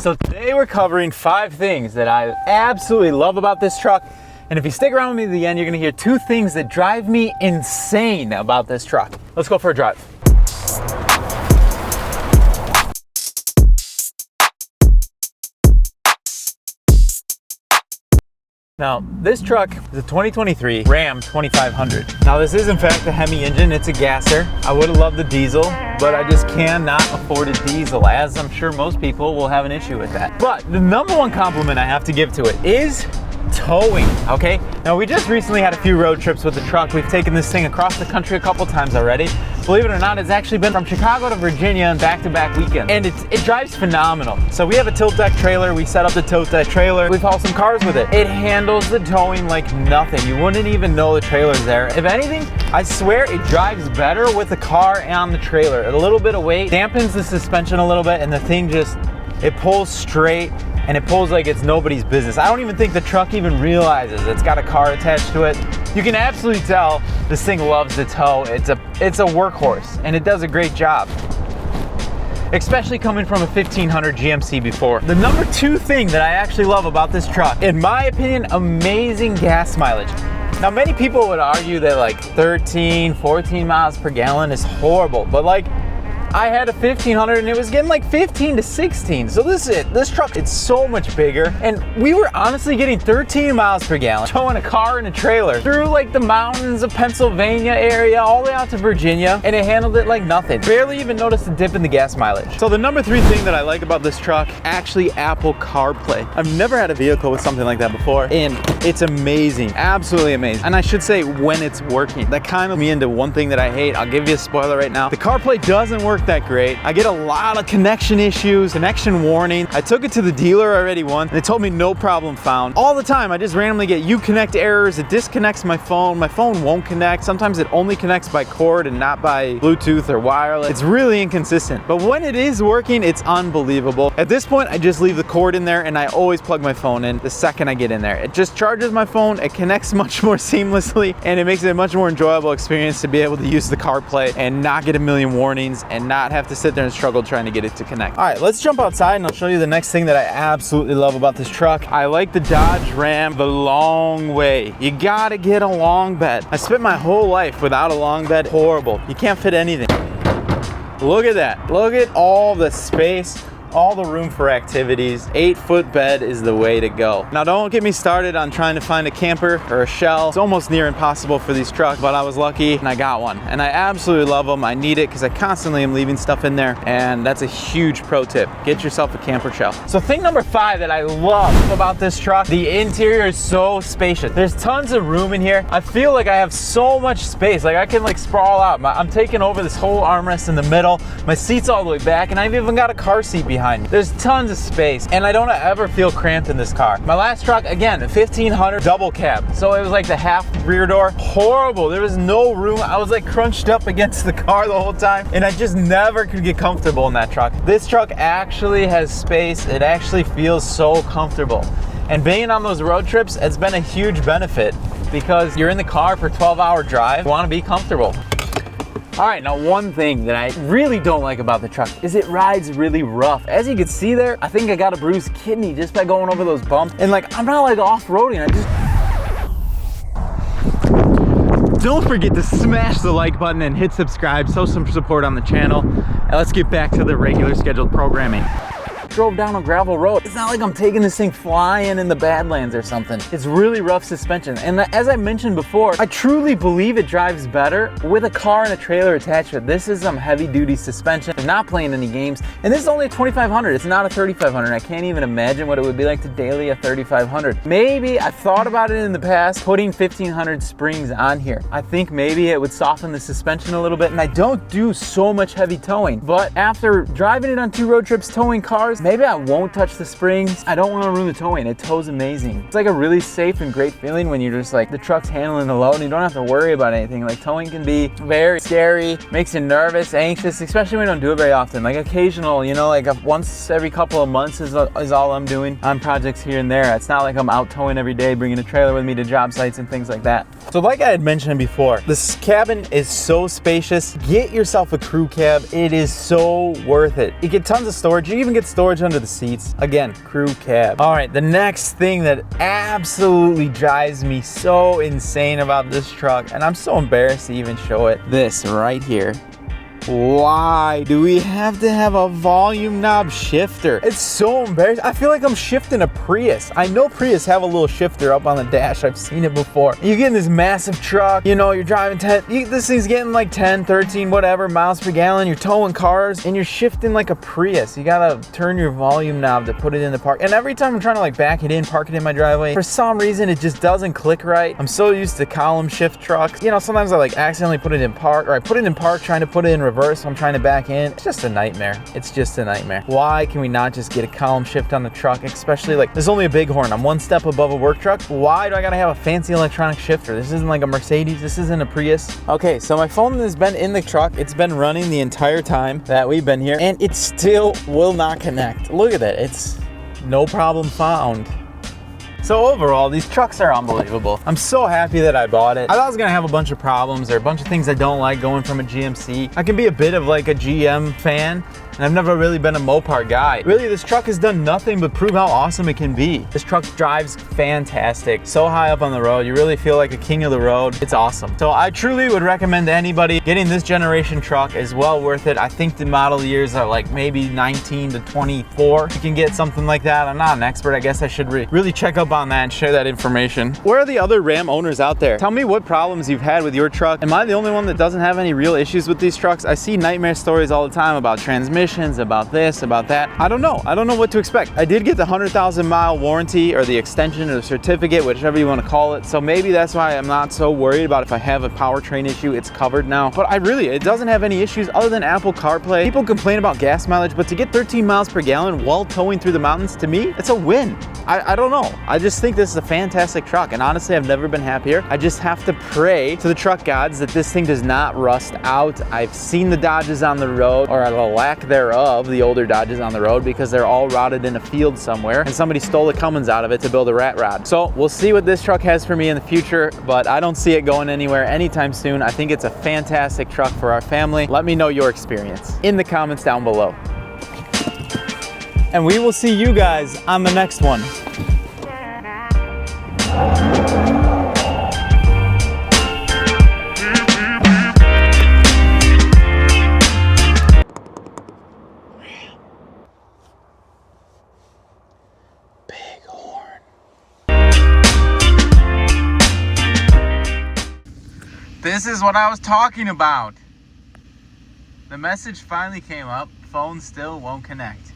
So today we're covering 5 things that I absolutely love about this truck. And if you stick around with me to the end, you're gonna hear 2 things that drive me insane about this truck. Let's go for a drive. Now, this truck is a 2023 Ram 2500. Now, this is in fact a Hemi engine. It's a gasser. I would have loved the diesel, but I just cannot afford a diesel, as I'm sure most people will have an issue with that. But the number one compliment I have to give to it is towing, okay? Now, we just recently had a few road trips with the truck. We've taken this thing across the country a couple times already. Believe it or not, it's actually been from Chicago to Virginia in back-to-back weekends. And it drives phenomenal. So we have a tilt deck trailer. We set up the tilt deck trailer. We've hauled some cars with it. It handles the towing like nothing. You wouldn't even know the trailer's there. If anything, I swear it drives better with the car on the trailer. A little bit of weight dampens the suspension a little bit, and the thing just, it pulls straight. And it pulls like it's nobody's business. I don't even think the truck even realizes it's got a car attached to it. You can absolutely tell this thing loves to tow. It's a workhorse, and it does a great job, especially coming from a 1500 GMC before. The number 2 thing that I actually love about this truck, in my opinion, amazing gas mileage. Now, many people would argue that like 13, 14 miles per gallon is horrible, but like, I had a 1500 and it was getting like 15 to 16. So this truck, it's so much bigger. And we were honestly getting 13 miles per gallon, towing a car and a trailer through like the mountains of Pennsylvania area, all the way out to Virginia, and it handled it like nothing. Barely even noticed a dip in the gas mileage. So the number 3 thing that I like about this truck, actually Apple CarPlay. I've never had a vehicle with something like that before, and it's amazing, absolutely amazing. And I should say when it's working. That kind of me into one thing that I hate. I'll give you a spoiler right now. The CarPlay doesn't work that great. I get a lot of connection issues, connection warning. I took it to the dealer already once, and they told me no problem found. All the time, I just randomly get Uconnect errors. It disconnects my phone. My phone won't connect. Sometimes it only connects by cord and not by Bluetooth or wireless. It's really inconsistent. But when it is working, it's unbelievable. At this point, I just leave the cord in there, and I always plug my phone in the second I get in there. It just charges my phone. It connects much more seamlessly, and it makes it a much more enjoyable experience to be able to use the CarPlay and not get a million warnings and not have to sit there and struggle trying to get it to connect. All right, let's jump outside and I'll show you the next thing that I absolutely love about this truck. I like the Dodge Ram the long way. You gotta get a long bed. I spent my whole life without a long bed. Horrible. You can't fit anything. Look at that. Look at all the space, all the room for activities. 8-foot bed is the way to go. Now, don't get me started on trying to find a camper or a shell. It's almost near impossible for these trucks, but I was lucky and I got one. And I absolutely love them. I need it because I constantly am leaving stuff in there, and that's a huge pro tip. Get yourself a camper shell. So thing number 5 that I love about this truck, the interior is so spacious. There's tons of room in here. I feel like I have so much space. Like I can like sprawl out. I'm taking over this whole armrest in the middle. My seat's all the way back, and I've even got a car seat behind. There's tons of space, and I don't ever feel cramped in this car. My last truck, again, a 1500 double cab. So it was like the half rear door. Horrible. There was no room. I was like crunched up against the car the whole time, and I just never could get comfortable in that truck. This truck actually has space. It actually feels so comfortable. And being on those road trips, it's been a huge benefit because you're in the car for a 12-hour drive. You want to be comfortable. All right, now one thing that I really don't like about the truck is it rides really rough. As you can see there, I think I got a bruised kidney just by going over those bumps. And like, I'm not like off-roading, Don't forget to smash the like button and hit subscribe, show some support on the channel. And let's get back to the regular scheduled programming. Drove down a gravel road. It's not like I'm taking this thing flying in the Badlands or something. It's really rough suspension. And as I mentioned before, I truly believe it drives better with a car and a trailer attached to it. This is some heavy duty suspension. I'm not playing any games. And this is only a 2500. It's not a 3500. I can't even imagine what it would be like to daily a 3500. Maybe I've thought about it in the past, putting 1500 springs on here. I think maybe it would soften the suspension a little bit. And I don't do so much heavy towing, but after driving it on 2 road trips, towing cars, maybe I won't touch the springs. I don't want to ruin the towing. It tows amazing. It's like a really safe and great feeling when you're just like, the truck's handling the load and you don't have to worry about anything. Like towing can be very scary, makes you nervous, anxious, especially when you don't do it very often. Like occasional, you know, like once every couple of months is all I'm doing on projects here and there. It's not like I'm out towing every day, bringing a trailer with me to job sites and things like that. So like I had mentioned before, this cabin is so spacious. Get yourself a crew cab. It is so worth it. You get tons of storage. You even get storage storage under the seats. Again, crew cab. All right, the next thing that absolutely drives me so insane about this truck, and I'm so embarrassed to even show it, this right here. Why do we have to have a volume knob shifter? It's so embarrassing. I feel like I'm shifting a Prius. I know Prius have a little shifter up on the dash. I've seen it before. You get in this massive truck, you know, you're driving 10, this thing's getting like 10, 13, whatever miles per gallon. You're towing cars and you're shifting like a Prius. You gotta turn your volume knob to put it in the park. And every time I'm trying to like back it in, park it in my driveway, for some reason it just doesn't click right. I'm so used to column shift trucks. You know, sometimes I like accidentally put it in park, or I put it in park trying to put it in reverse. I'm trying to back in. It's just a nightmare. It's just a nightmare. Why can we not just get a column shift on the truck? Especially like, there's only a Bighorn. I'm one step above a work truck. Why do I gotta have a fancy electronic shifter? This isn't like a Mercedes. This isn't a Prius. Okay, so my phone has been in the truck. It's been running the entire time that we've been here, and it still will not connect. Look at that. It's no problem found. So overall, these trucks are unbelievable. I'm so happy that I bought it. I thought I was gonna have a bunch of problems or a bunch of things I don't like going from a GMC. I can be a bit of like a GM fan, and I've never really been a Mopar guy. Really, this truck has done nothing but prove how awesome it can be. This truck drives fantastic. So high up on the road, you really feel like a king of the road. It's awesome. So I truly would recommend to anybody getting this generation truck is well worth it. I think the model years are like maybe 19 to 24. You can get something like that. I'm not an expert. I guess I should really check up on that and share that information. Where are the other Ram owners out there? Tell me what problems you've had with your truck. Am I the only one that doesn't have any real issues with these trucks? I see nightmare stories all the time about transmissions, about this, about that. I don't know what to expect. I did get the 100,000 mile warranty, or the extension, or the certificate, whichever you want to call it. So maybe that's why I'm not so worried about if I have a powertrain issue, it's covered now. But it doesn't have any issues other than Apple CarPlay. People complain about gas mileage, but to get 13 miles per gallon while towing through the mountains, to me, it's a win. I don't know. I just think this is a fantastic truck, and honestly, I've never been happier. I just have to pray to the truck gods that this thing does not rust out. I've seen the Dodges on the road, or the lack thereof, the older Dodges on the road, because they're all rotted in a field somewhere, and somebody stole the Cummins out of it to build a rat rod. So we'll see what this truck has for me in the future, but I don't see it going anywhere anytime soon. I think it's a fantastic truck for our family. Let me know your experience in the comments down below. And we will see you guys on the next one. This is what I was talking about. The message finally came up. Phone still won't connect.